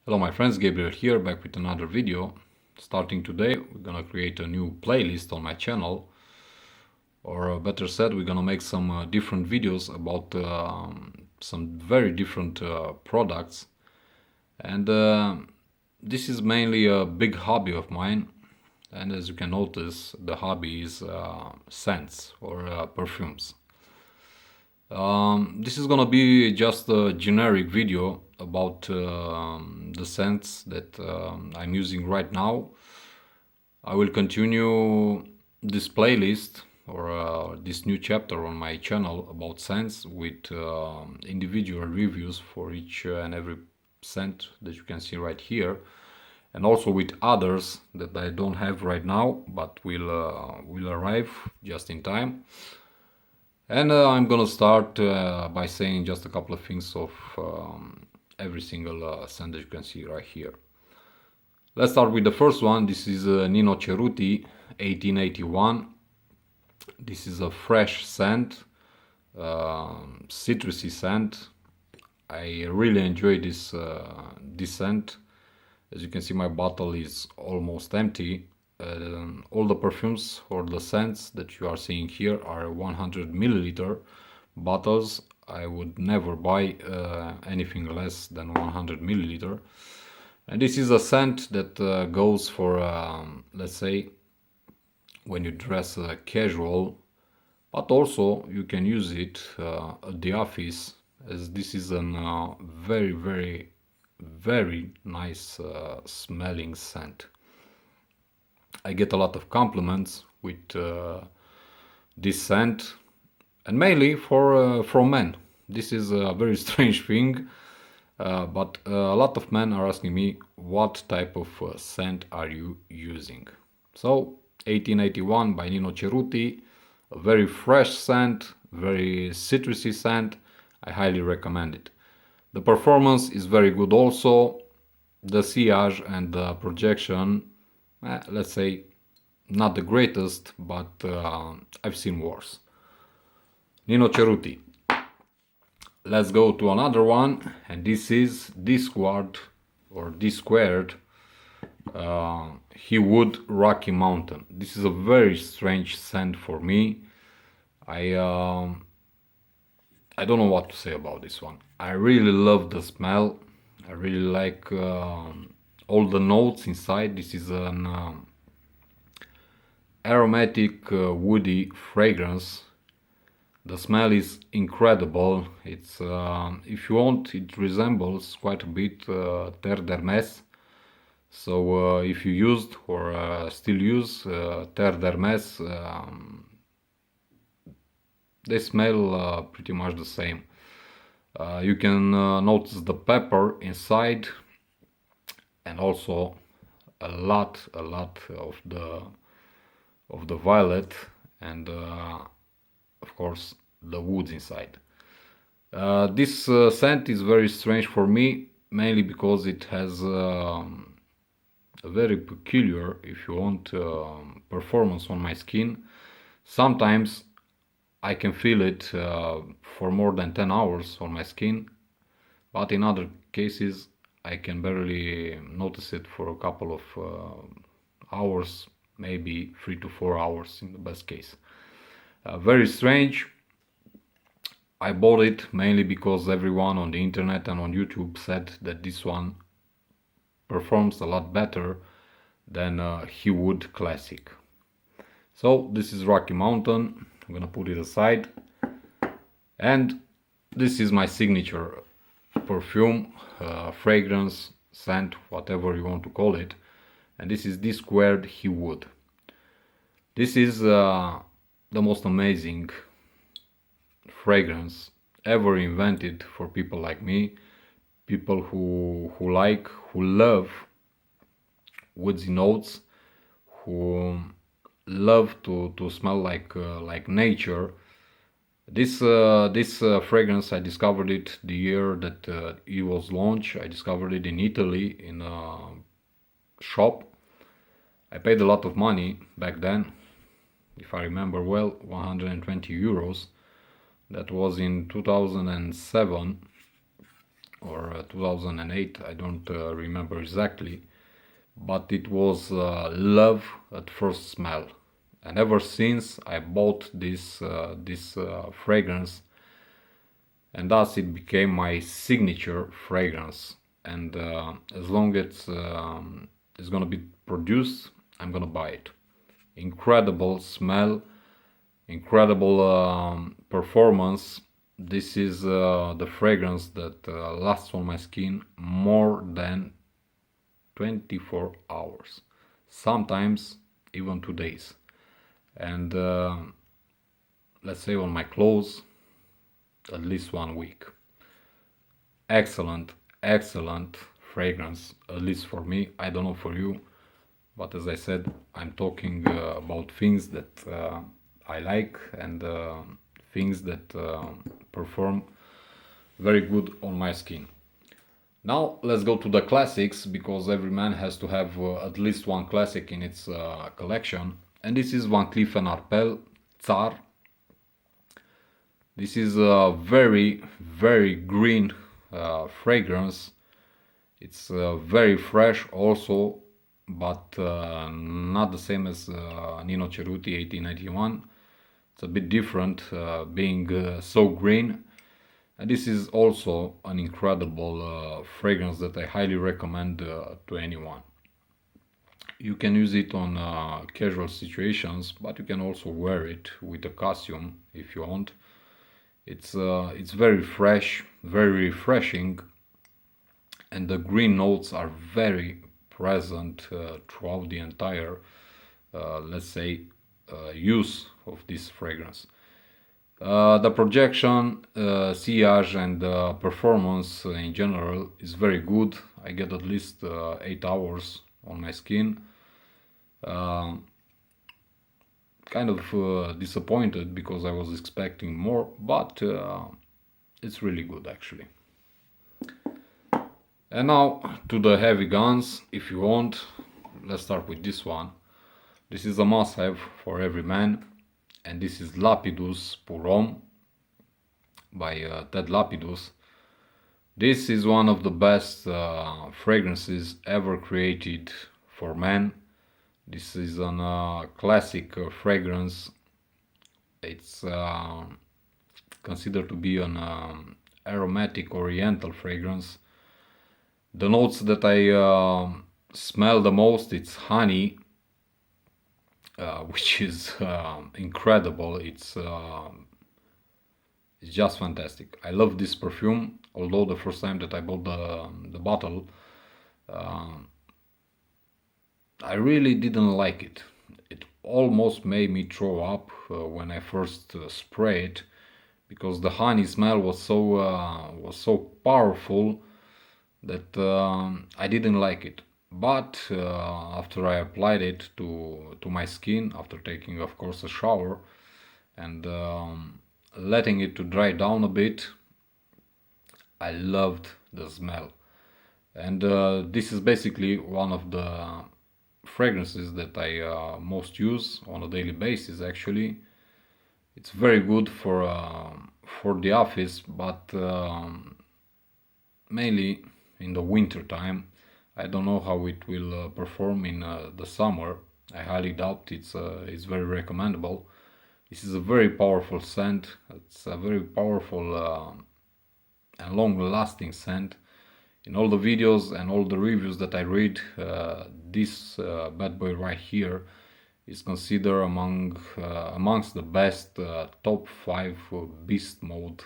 Hello my friends, Gabriel here, back with another video. Starting today, we're gonna create a new playlist on my channel, or better said, we're gonna make some different videos about some very different products. And this is mainly a big hobby of mine, and as you can notice, the hobby is scents or perfumes. This is gonna be just a generic video about the scents that I'm using right now. I will continue this playlist or this new chapter on my channel about scents with individual reviews for each and every scent that you can see right here, and also with others that I don't have right now but will arrive just in time. And I'm gonna start by saying just a couple of things of every single scent that you can see right here. Let's start with the first one. This is Nino Cerruti 1881. This is a fresh scent, citrusy scent. I really enjoy this scent. As you can see, my bottle is almost empty. All the perfumes or the scents that you are seeing here are 100 milliliter bottles. I would never buy anything less than 100 milliliter. And this is a scent that goes for, let's say, when you dress casual, but also you can use it at the office, as this is a very, very, very nice smelling scent. I get a lot of compliments with this scent, and mainly from men. This is a very strange thing, but a lot of men are asking me what type of scent are you using. So 1881 by Nino Cerruti, a very fresh scent, very citrusy scent. I highly recommend it. The performance is very good also. The sillage and the projection, let's say, not the greatest, but I've seen worse. Nino Cerruti. Let's go to another one, and this is D-Squared or D-Squared He Wood Rocky Mountain. This is a very strange scent for me. I don't know what to say about this one. I really love the smell. I really like all the notes inside. This is an aromatic woody fragrance. The smell is incredible. It's if you want, it resembles quite a bit Terre d'Hermès. So if you used or still use Terre d'Hermès, they smell pretty much the same. You can notice the pepper inside, and also a lot of the violet, and of course the woods inside. This scent is very strange for me, mainly because it has a very peculiar, if you want, performance on my skin. Sometimes I can feel it for more than 10 hours on my skin, but in other cases I can barely notice it for a couple of hours, maybe 3 to 4 hours in the best case. Very strange. I bought it mainly because everyone on the internet and on YouTube said that this one performs a lot better than He Wood Classic. So this is Rocky Mountain. I'm gonna put it aside, and this is my signature perfume, fragrance, scent, whatever you want to call it, and this is D-Squared He Wood. This is the most amazing fragrance ever invented for people like me, people who love woodsy notes, who love to smell like nature. This fragrance, I discovered it the year that it was launched. I discovered it in Italy in a shop. I paid a lot of money back then, if I remember well, 120 euros. That was in 2007 or 2008, I don't remember exactly, but it was love at first smell. And ever since I bought this fragrance, and thus it became my signature fragrance. And as long as it's gonna be produced, I'm gonna buy it. Incredible smell, incredible performance. This is the fragrance that lasts on my skin more than 24 hours, sometimes even 2 days. And let's say on my clothes, at least 1 week. Excellent, excellent fragrance, at least for me. I don't know for you, but as I said, I'm talking about things that I like, and things that perform very good on my skin. Now let's go to the classics, because every man has to have at least one classic in its collection, and this is VanCleef&Arpels Tsar. This is a very, very green fragrance. It's very fresh also, but not the same as Nino Cerruti 1891. It's a bit different, being so green. And this is also an incredible fragrance that I highly recommend to anyone. You can use it on casual situations, but you can also wear it with a costume if you want. It's very fresh, very refreshing, and the green notes are very present throughout the entire, let's say, use of this fragrance. The projection, sillage, and performance in general is very good. I get at least 8 hours on my skin. Kind of disappointed because I was expecting more, but it's really good actually. And now to the heavy guns, if you want. Let's start with this one. This is a must-have for every man, and this is Lapidus pour Homme by Ted Lapidus. This is one of the best fragrances ever created for men. This is a classic fragrance. It's considered to be an aromatic oriental fragrance. The notes that I smell the most, it's honey, which is incredible. It's just fantastic. I love this perfume, although the first time that I bought the bottle, I really didn't like it. It almost made me throw up when I first sprayed, because the honey smell was so powerful that I didn't like it. But after I applied it to my skin, after taking, of course, a shower, and letting it to dry down a bit, I loved the smell. And this is basically one of the fragrances that I most use on a daily basis actually. It's very good for the office, but mainly in the winter time. I don't know how it will perform in the summer. I highly doubt it's very recommendable. This is a very powerful scent. It's a very powerful and long-lasting scent. In all the videos and all the reviews that I read, this bad boy right here is considered amongst the best top 5 beast mode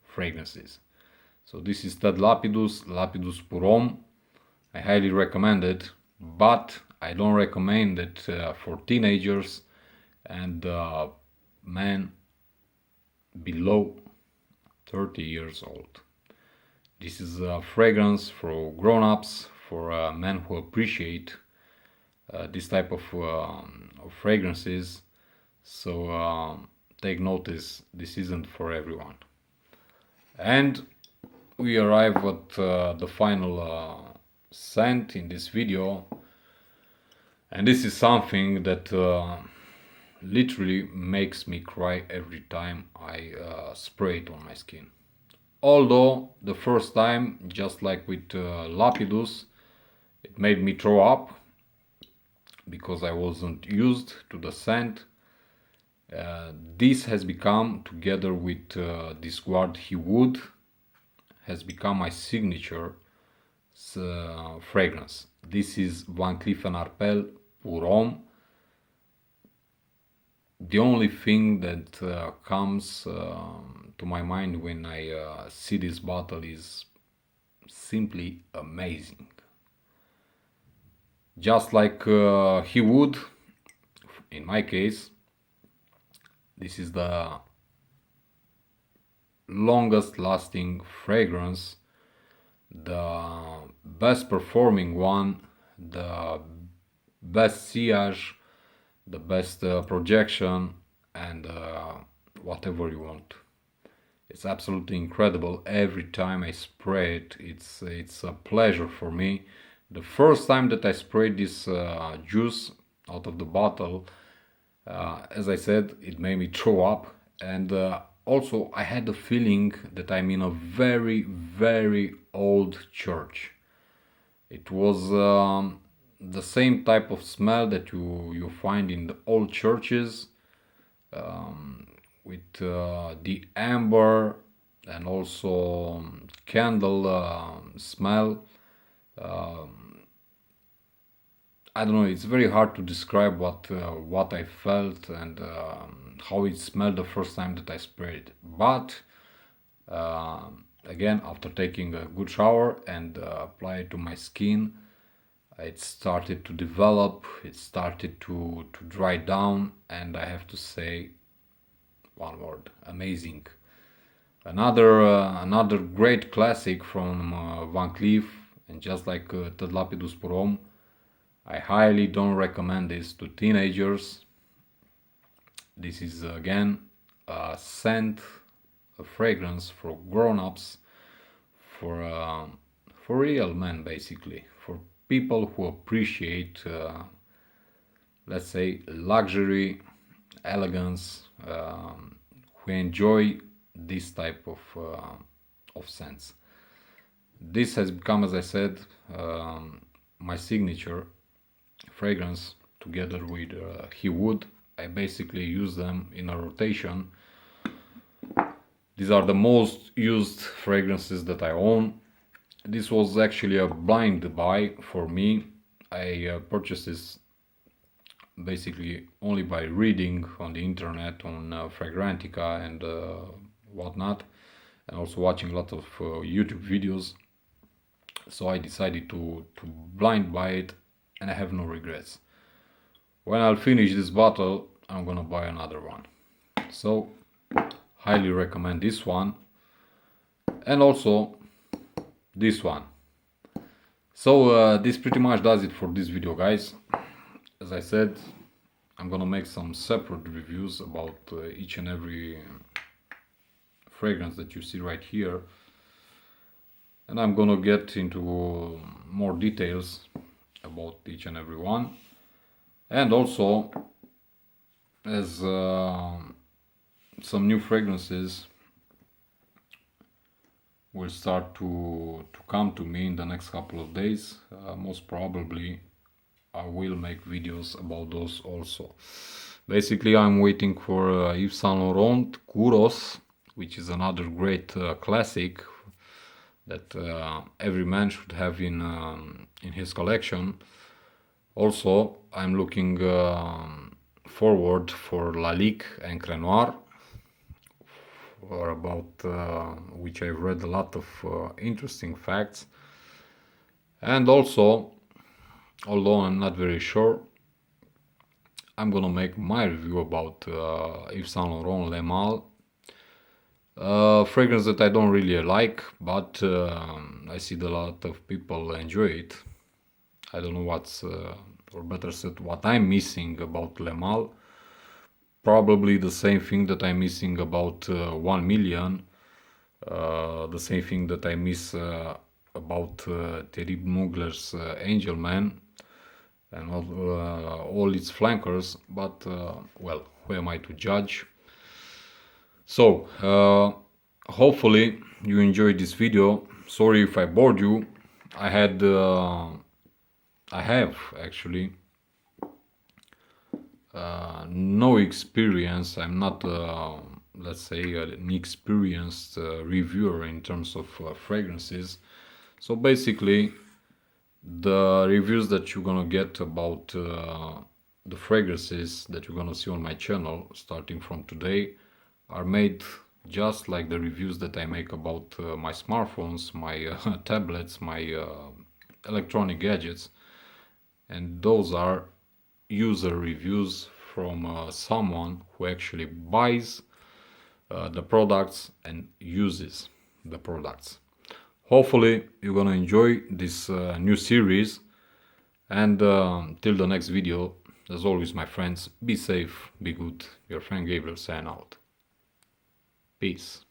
fragrances. So this is Ted Lapidus, Lapidus pour Homme. I highly recommend it, but I don't recommend it for teenagers and men below 30 years old. This is a fragrance for grown-ups, for men who appreciate this type of fragrances. So take notice, this isn't for everyone. And we arrive at the final scent in this video, and this is something that literally makes me cry every time I spray it on my skin. Although the first time, just like with Lapidus, it made me throw up because I wasn't used to the scent. This has become, together with this guard he would, has become my signature fragrance. This is VanCleef&Arpels Pour Homme. The only thing that comes to my mind when I see this bottle is simply amazing. Just like he would, in my case, this is the longest lasting fragrance, the best performing one, the best sillage, the best projection, and whatever you want. It's absolutely incredible. Every time I spray it, it's a pleasure for me. The first time that I sprayed this juice out of the bottle, as I said, it made me throw up, and also I had the feeling that I'm in a very, very old church. It was the same type of smell that you find in the old churches, with the amber and also candle smell. I don't know. It's very hard to describe what I felt and how it smelled the first time that I sprayed. But again, after taking a good shower and apply it to my skin, it started to develop. It started to dry down, and I have to say one word: amazing. Another great classic from Van Cleef, and just like Ted Lapidus Pour Homme, I highly don't recommend this to teenagers. This is again a scent, a fragrance for grown-ups, for real men, basically, for people who appreciate, let's say, luxury, elegance, who enjoy this type of scents. This has become, as I said, my signature fragrance together with He Would. I basically use them in a rotation. These are the most used fragrances that I own. This was actually a blind buy for me. I purchased this basically only by reading on the internet on Fragrantica and whatnot, and also watching a lot of YouTube videos. So I decided to blind buy it, and I have no regrets. When I'll finish this bottle, I'm gonna buy another one. So highly recommend this one, and also this one. So this pretty much does it for this video, guys. As I said, I'm gonna make some separate reviews about each and every fragrance that you see right here, and I'm gonna get into more details about each and every one. And also, as some new fragrances will start to come to me in the next couple of days, most probably I will make videos about those also. Basically, I'm waiting for Yves Saint Laurent Kouros, which is another great classic that every man should have in his collection. Also, I'm looking forward for Lalique and Crenoir, or about which I've read a lot of interesting facts. And also, although I'm not very sure, I'm gonna make my review about Yves Saint Laurent Le Male, fragrance that I don't really like, but I see that a lot of people enjoy it. I don't know what's, or better said, what I'm missing about Le Male. Probably the same thing that I'm missing about 1 million, the same thing that I miss about Thierry Mugler's Angel Man and all its flankers, but well, who am I to judge? So, hopefully you enjoyed this video. Sorry if I bored you. I had I have actually no experience. I'm not let's say an experienced reviewer in terms of fragrances. So basically the reviews that you're gonna get about the fragrances that you're gonna see on my channel starting from today are made just like the reviews that I make about my smartphones, my tablets, my electronic gadgets, and those are user reviews from someone who actually buys the products and uses the products. Hopefully you're gonna enjoy this new series, and till the next video, as always my friends, be safe, be good. Your friend Gabriel sign out. Peace.